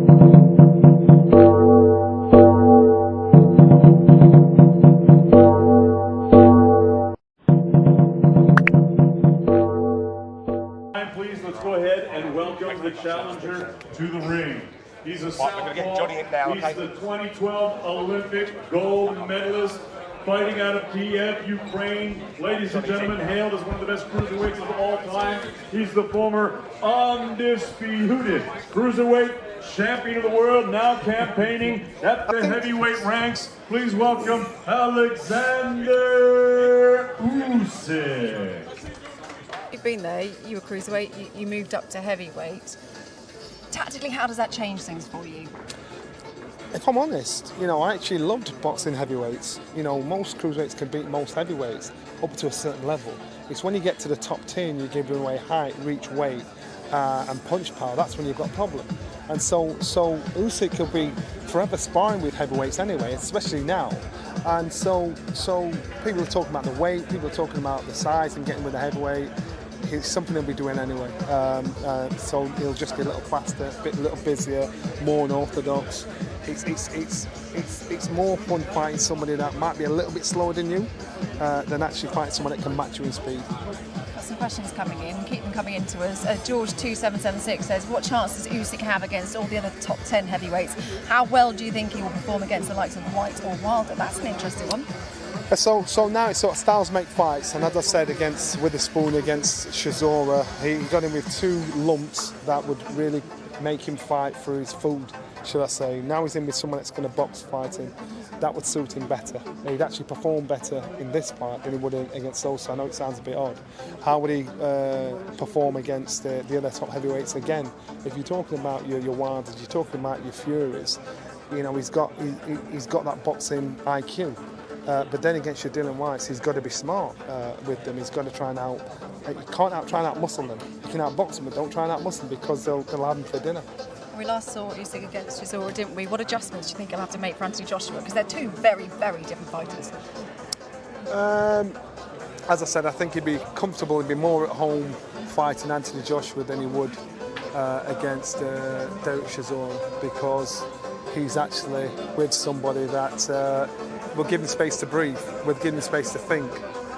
Please, let's go ahead and welcome the challenger to the ring. He's a southpaw. He's the 2012 Olympic gold medalist, fighting out of Kiev, Ukraine. Ladies and gentlemen, hailed as one of the best cruiserweights of all time. He's the former undisputed cruiserweight champion of the world, now campaigning at the heavyweight ranks. Please welcome Oleksandr Usyk. You've been there, you were cruiserweight, you moved up to heavyweight. Tactically, how does that change things for you? If I'm honest, I actually loved boxing heavyweights. Most cruiserweights can beat most heavyweights up to a certain level. It's when you get to the top 10, you're giving away height, reach, weight, and punch power. That's when you've got a problem. And so Usyk could be forever sparring with heavyweights anyway, especially now. And so people are talking about the weight, people are talking about the size and getting with the heavyweight. It's something he'll be doing anyway. So he'll just be a little faster, a little busier, more unorthodox. It's more fun fighting somebody that might be a little bit slower than you than actually fighting someone that can match you in speed. Got some questions coming in, keep them coming into us. George2776 says, what chance does Usyk have against all the other top 10 heavyweights? How well do you think he will perform against the likes of White or Wilder? That's an interesting one. So now it's sort of styles make fights, and as I said, against Witherspoon against Chisora, he got him with two lumps that would really make him fight for his food, should I say. Now he's in with someone that's going to box fight him. That would suit him better. He'd actually perform better in this fight than he would against Sosa. I know it sounds a bit odd. How would he perform against the other top heavyweights again? If you're talking about your Wilders, you're talking about your Furies, he's got that boxing IQ. But then against your Dylan Whites, he's got to be smart with them. He's got to try and you can't try and out-muscle them. You can out-box them, but don't try and out-muscle them because they'll have them for dinner. We last saw Usyk against Chisora, didn't we? What adjustments do you think he'll have to make for Anthony Joshua? Because they're two very, very different fighters. As I said, I think he'd be comfortable, he'd be more at home fighting Anthony Joshua than he would against Derek Chisora, because he's actually with somebody that will give him space to breathe, will give him space to think,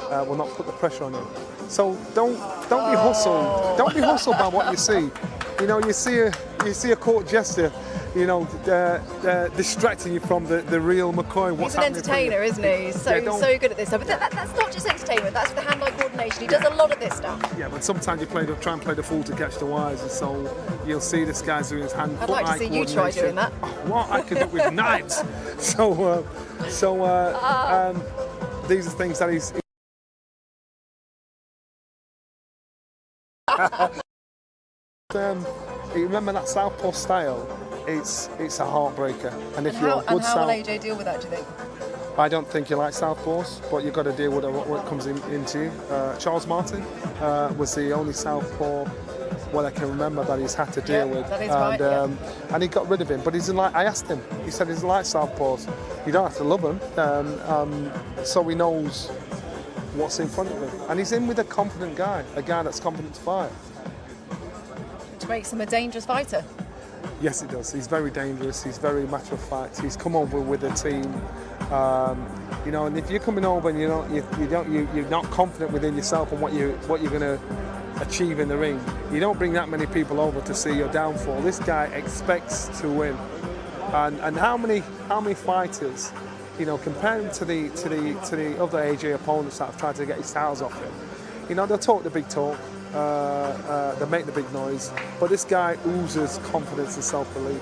will not put the pressure on him. So don't be hustled. Don't be hustled by what you see. You see a court gesture, distracting you from the real McCoy. He's an entertainer, isn't he? He's so good at this stuff. But that's not just entertainment. That's the hand-eye coordination. He does a lot of this stuff. Yeah, but sometimes you try and play the fool to catch the wise, and so you'll see this guy's doing his hand. I'd like to see you try doing that. What I could do with knives. These are things that he's. You remember that southpaw style? It's a heartbreaker. And if you're a good how will AJ deal with that, do you think? I don't think you like southpaws, but you've got to deal with what comes into you. Charles Martin was the only southpaw I can remember that he's had to deal with. That is right. And he got rid of him. But I asked him. He said he's like southpaws. You don't have to love him, so he knows what's in front of him. And he's in with a confident guy, a guy that's confident to fight. Which makes him a dangerous fighter. Yes, it does. He's very dangerous. He's very matter of fact. He's come over with a team. And if you're coming over and you're not confident within yourself and what you're going to achieve in the ring, you don't bring that many people over to see your downfall. This guy expects to win. And how many fighters, compare him to the other AJ opponents that have tried to get his titles off him. They'll talk the big talk. They make the big noise, but this guy oozes confidence and self-belief.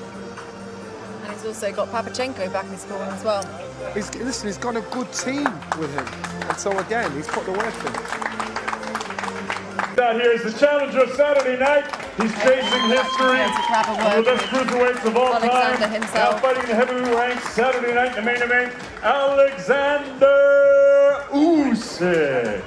And he's also got Papachenko back in his corner as well. He's got a good team with him, and so again, he's put the work in. Out here is the challenger of Saturday night. He's chasing history. One of the best cruiserweights of all time. Now fighting the heavyweight ranks Saturday night, the main event, Oleksandr Usyk.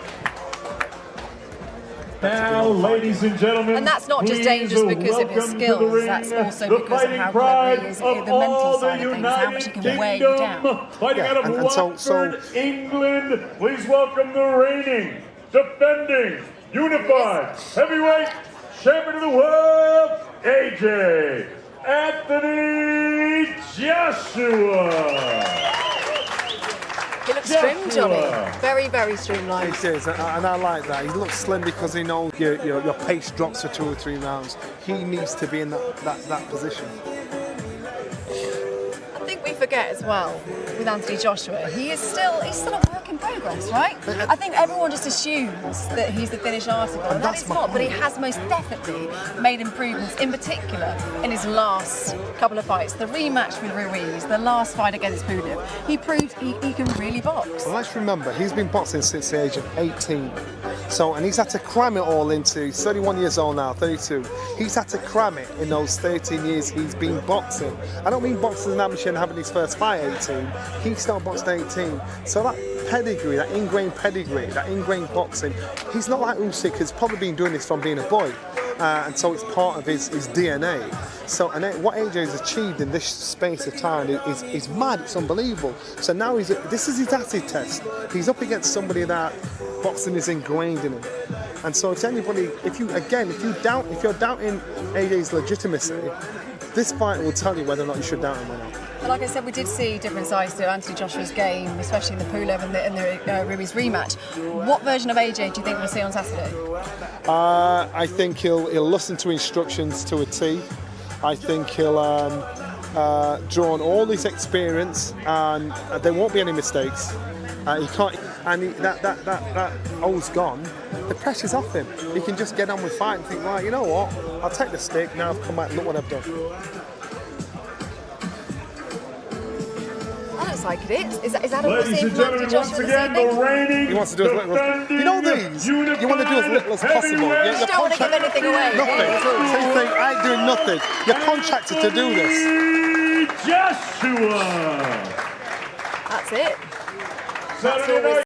Now, ladies and gentlemen, and that's not just dangerous because of his skills, that's also because of how clever he is, the mental side of things, how much he can wear you down. Fighting out of Watford, England, please welcome the reigning, defending, unified, heavyweight champion of the world, AJ Anthony Joshua. He looks trim, Johnny. Very, very streamlined. He is, and I like that. He looks slim because he knows your pace drops for 2 or 3 rounds. He needs to be in that position. I think we forget as well with Anthony Joshua, he's still a work in progress, right? I think everyone just assumes that he's the finished article, and that is not, but he has most definitely made improvements, in particular in his last couple of fights. The rematch with Ruiz, the last fight against Bunisess, he proved he can really box. Well, let's remember, he's been boxing since the age of 18. So, and he's had to cram it all into, he's 31 years old now, 32. He's had to cram it in those 13 years he's been boxing. I don't mean boxing as an amateur and having his first fight at 18. He started boxing at 18. So that pedigree, that ingrained pedigree, that ingrained boxing, he's not like Usyk, who's probably been doing this from being a boy. And so it's part of his DNA. So, and what AJ has achieved in this space of time is mad, it's unbelievable. So now this is his acid test. He's up against somebody that boxing is ingrained in him. And so to anybody, if you're doubting AJ's legitimacy, this fight will tell you whether or not you should doubt him or not. But like I said, we did see different sides to Anthony Joshua's game, especially in the Pulev and the Ruiz rematch. What version of AJ do you think we'll see on Saturday? I think he'll listen to instructions to a T. I think he'll draw on all his experience, and there won't be any mistakes. He can't, and that O's gone. The pressure's off him. He can just get on with fight and think, right, you know what? I'll take the stick. Now I've come back. Look what I've done. That looks like it is. Is that what we'll Ladies see and from Anthony gentlemen, Joshua once this again, evening? the reigning, He wants to do as little as you know these. You want to do as little as possible. You don't want to give anything away. Nothing. So you think I ain't doing nothing. You're contracted to do this. Joshua. That's it. Saturday night.